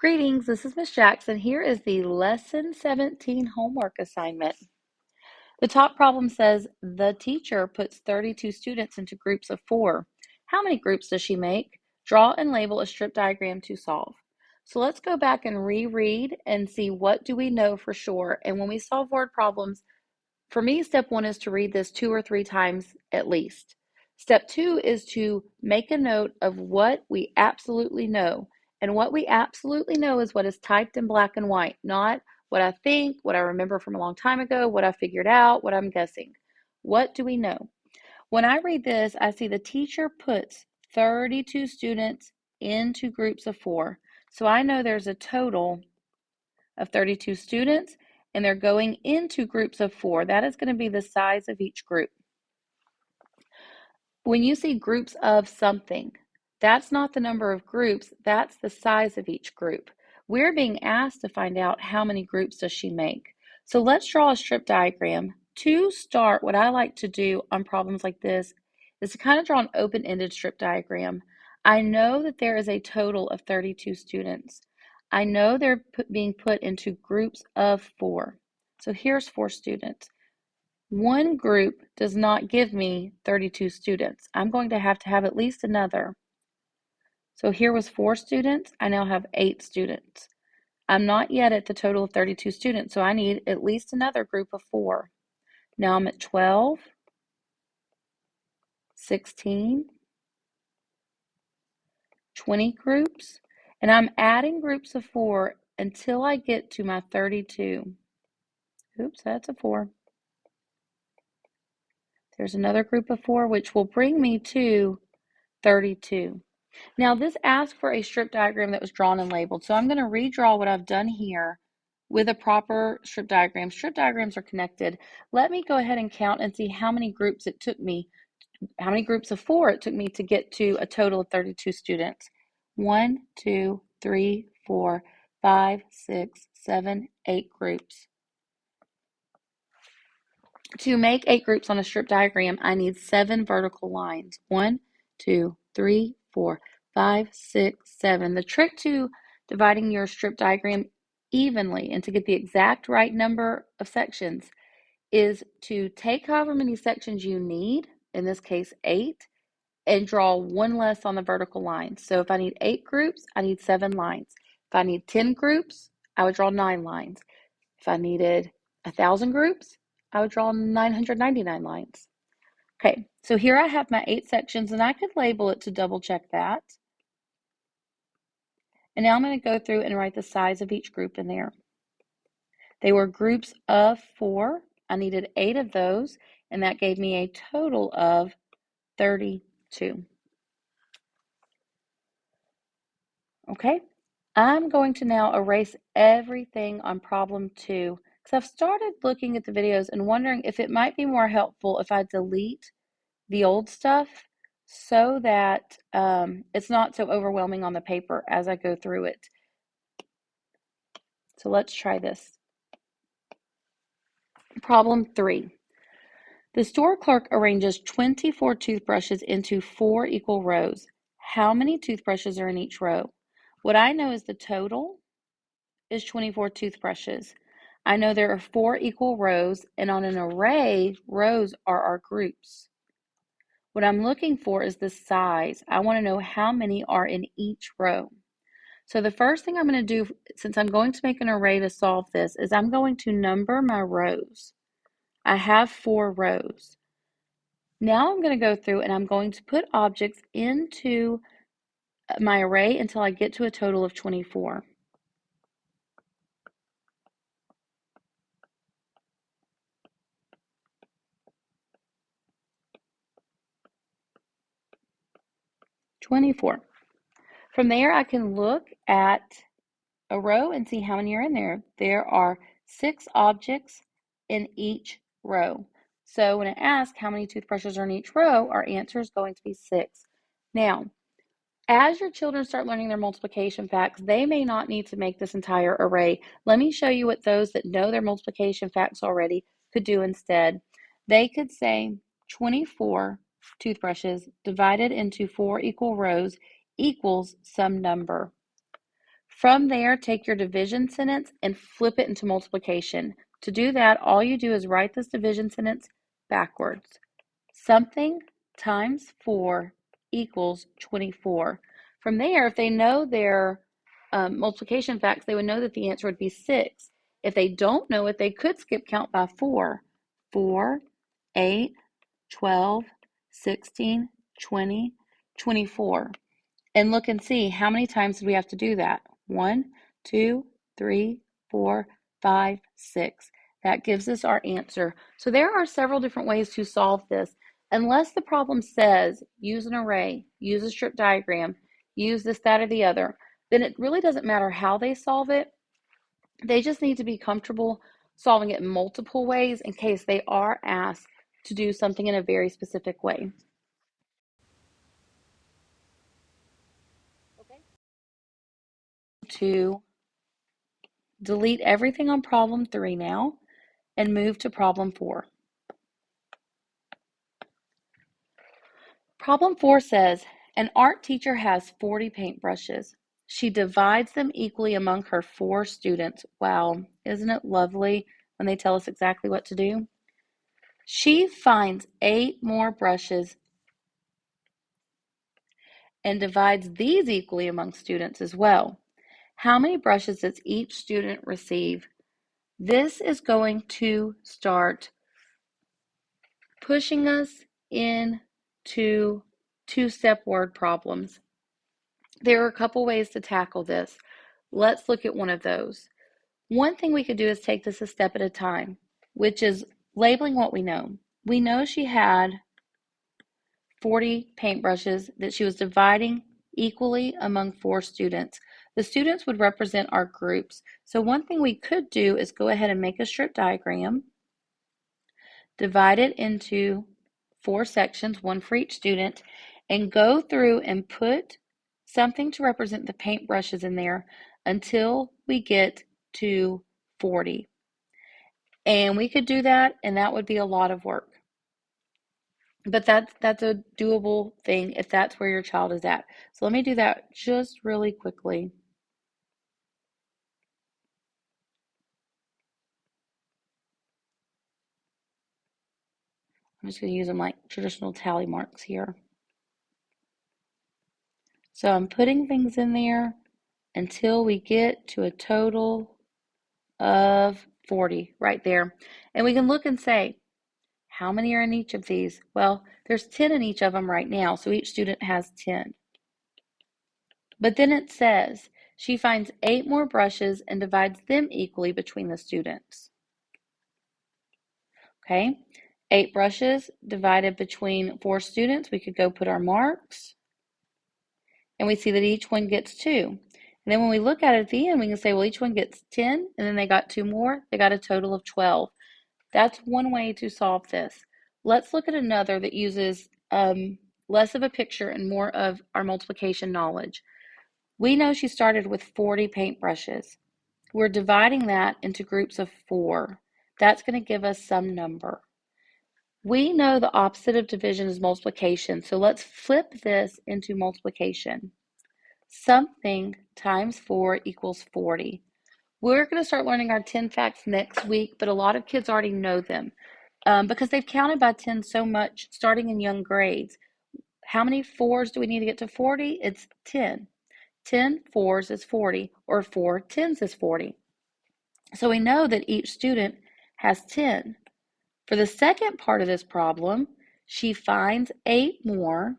Greetings, this is Miss Jackson. Here is the Lesson 17 homework assignment. The top problem says the teacher puts 32 students into groups of 4. How many groups does she make? Draw and label a strip diagram to solve. So let's go back and reread and see what do we know for sure. And when we solve word problems, for me, step 1 is to read this 2 or 3 times at least. Step 2 is to make a note of what we absolutely know. And what we absolutely know is what is typed in black and white, not what I think, what I remember from a long time ago, what I figured out, what I'm guessing. What do we know? When I read this, I see the teacher puts 32 students into groups of 4. So I know there's a total of 32 students, and they're going into groups of 4. That is going to be the size of each group. When you see groups of something, that's not the number of groups, that's the size of each group. We're being asked to find out how many groups does she make. So let's draw a strip diagram. To start, what I like to do on problems like this is to kind of draw an open-ended strip diagram. I know that there is a total of 32 students. I know they're being put into groups of 4. So here's 4 students. One group does not give me 32 students. I'm going to have at least another. So here was 4 students. I now have 8 students. I'm not yet at the total of 32 students, so I need at least another group of 4. Now I'm at 12, 16, 20 groups, and I'm adding groups of 4 until I get to my 32. Oops, that's a 4. There's another group of 4, which will bring me to 32. Now this asks for a strip diagram that was drawn and labeled. So I'm going to redraw what I've done here with a proper strip diagram. Strip diagrams are connected. Let me go ahead and count and see how many groups it took me, how many groups of 4 it took me to get to a total of 32 students. 1, 2, 3, 4, 5, 6, 7, 8 groups. To make 8 groups on a strip diagram, I need 7 vertical lines. 1, 2, 3, 4, 5, 6, 7. The trick to dividing your strip diagram evenly and to get the exact right number of sections is to take however many sections you need, in this case 8, and draw 1 less on the vertical lines. So if I need 8 groups, I need 7 lines. If I need 10 groups, I would draw 9 lines. If I needed 1,000 groups, I would draw 999 lines. Okay, so here I have my 8 sections, and I could label it to double check that. And now I'm going to go through and write the size of each group in there. They were groups of 4. I needed 8 of those, and that gave me a total of 32. Okay, I'm going to now erase everything on problem 2 because I've started looking at the videos and wondering if it might be more helpful if I delete the old stuff so that it's not so overwhelming on the paper as I go through it. So let's try this. Problem 3. The store clerk arranges 24 toothbrushes into 4 equal rows. How many toothbrushes are in each row? What I know is the total is 24 toothbrushes. I know there are 4 equal rows, and on an array, rows are our groups. What I'm looking for is the size. I want to know how many are in each row. So the first thing I'm going to do, since I'm going to make an array to solve this, is I'm going to number my rows. I have 4 rows. Now I'm going to go through and I'm going to put objects into my array until I get to a total of 24. From there, I can look at a row and see how many are in there. There are 6 objects in each row. So when it asks how many toothbrushes are in each row, our answer is going to be 6. Now, as your children start learning their multiplication facts, they may not need to make this entire array. Let me show you what those that know their multiplication facts already could do instead. They could say 24 toothbrushes divided into 4 equal rows equals some number. From there, take your division sentence and flip it into multiplication. To do that, all you do is write this division sentence backwards. Something times 4 equals 24. From there, if they know their multiplication facts, they would know that the answer would be 6. If they don't know it, they could skip count by 4. 4, 8, 12, 16, 20, 24. And look and see, how many times did we have to do that? 1, 2, 3, 4, 5, 6. That gives us our answer. So there are several different ways to solve this. Unless the problem says use an array, use a strip diagram, use this, that, or the other, then it really doesn't matter how they solve it. They just need to be comfortable solving it in multiple ways in case they are asked to do something in a very specific way. Okay. To delete everything on problem 3 now and move to problem 4. Problem 4 says, an art teacher has 40 paintbrushes. She divides them equally among her 4 students. Wow, isn't it lovely when they tell us exactly what to do? She finds 8 more brushes and divides these equally among students as well. How many brushes does each student receive? This is going to start pushing us into two-step word problems. There are a couple ways to tackle this. Let's look at one of those. One thing we could do is take this a step at a time, which is labeling what we know. We know she had 40 paintbrushes that she was dividing equally among 4 students. The students would represent our groups. So one thing we could do is go ahead and make a strip diagram, divide it into 4 sections, one for each student, and go through and put something to represent the paintbrushes in there until we get to 40. And we could do that, and that would be a lot of work. But that's a doable thing if that's where your child is at. So let me do that just really quickly. I'm just going to use them like traditional tally marks here. So I'm putting things in there until we get to a total of 40 right there. And we can look and say, how many are in each of these? Well, there's 10 in each of them right now, so each student has 10. But then it says she finds 8 more brushes and divides them equally between the students. Okay, 8 brushes divided between 4 students. We could go put our marks, and we see that each one gets 2. And then when we look at it at the end, we can say, well, each one gets 10, and then they got 2 more. They got a total of 12. That's one way to solve this. Let's look at another that uses less of a picture and more of our multiplication knowledge. We know she started with 40 paintbrushes. We're dividing that into groups of 4. That's going to give us some number. We know the opposite of division is multiplication, so let's flip this into multiplication. Something times 4 equals 40. We're going to start learning our 10 facts next week, but a lot of kids already know them because they've counted by 10 so much starting in young grades. How many 4s do we need to get to 40? It's 10. 10 4s is 40, or 4 10s is 40. So we know that each student has 10. For the second part of this problem, she finds 8 more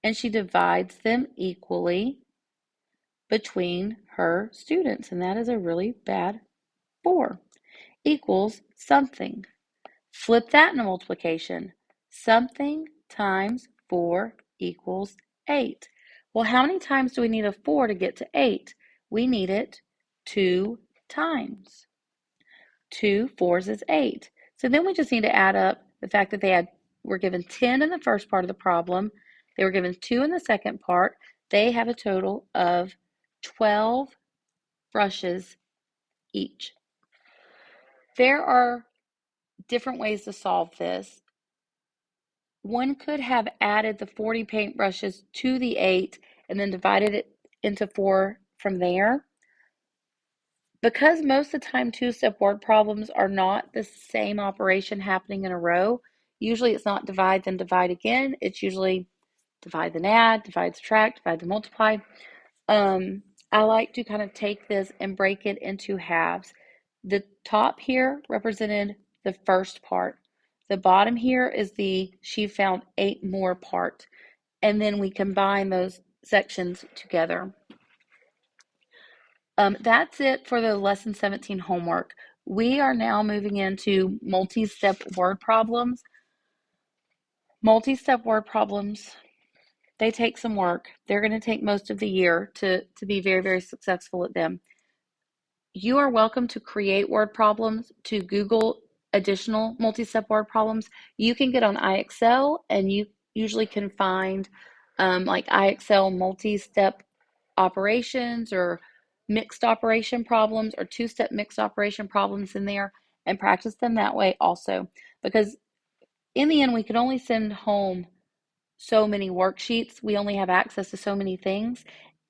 and she divides them equally between her students, and that is a really bad 4. Equals something. Flip that into multiplication. Something times 4 equals 8. Well, how many times do we need a 4 to get to 8? We need it 2 times. 2 4s is 8. So then we just need to add up the fact that were given 10 in the first part of the problem. They were given 2 in the second part. They have a total of 12 brushes each. There are different ways to solve this. One could have added the 40 paintbrushes to the 8 and then divided it into 4 from there. Because most of the time two-step word problems are not the same operation happening in a row, usually it's not divide then divide again. It's usually divide then add, divide, subtract, divide then multiply. I like to kind of take this and break it into halves. The top here represented the first part. The bottom here is the she found 8 more part. And then we combine those sections together. That's it for the lesson 17 homework. We are now moving into multi-step word problems. Multi-step word problems, they take some work. They're going to take most of the year to be very, very successful at them. You are welcome to create word problems, to Google additional multi-step word problems. You can get on iExcel and you usually can find like iExcel multi-step operations or mixed operation problems or two-step mixed operation problems in there and practice them that way also. Because in the end, we can only send home so many worksheets. We only have access to so many things,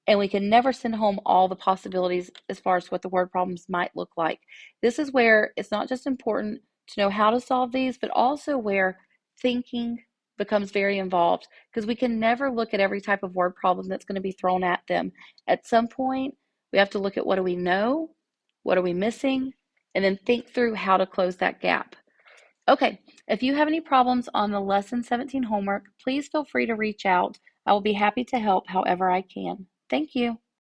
and we can never send home all the possibilities as far as what the word problems might look like. This is where it's not just important to know how to solve these, but also where thinking becomes very involved, because we can never look at every type of word problem that's going to be thrown at them. At some point, we have to look at what do we know, what are we missing, and then think through how to close that gap. Okay, if you have any problems on the Lesson 17 homework, please feel free to reach out. I will be happy to help however I can. Thank you.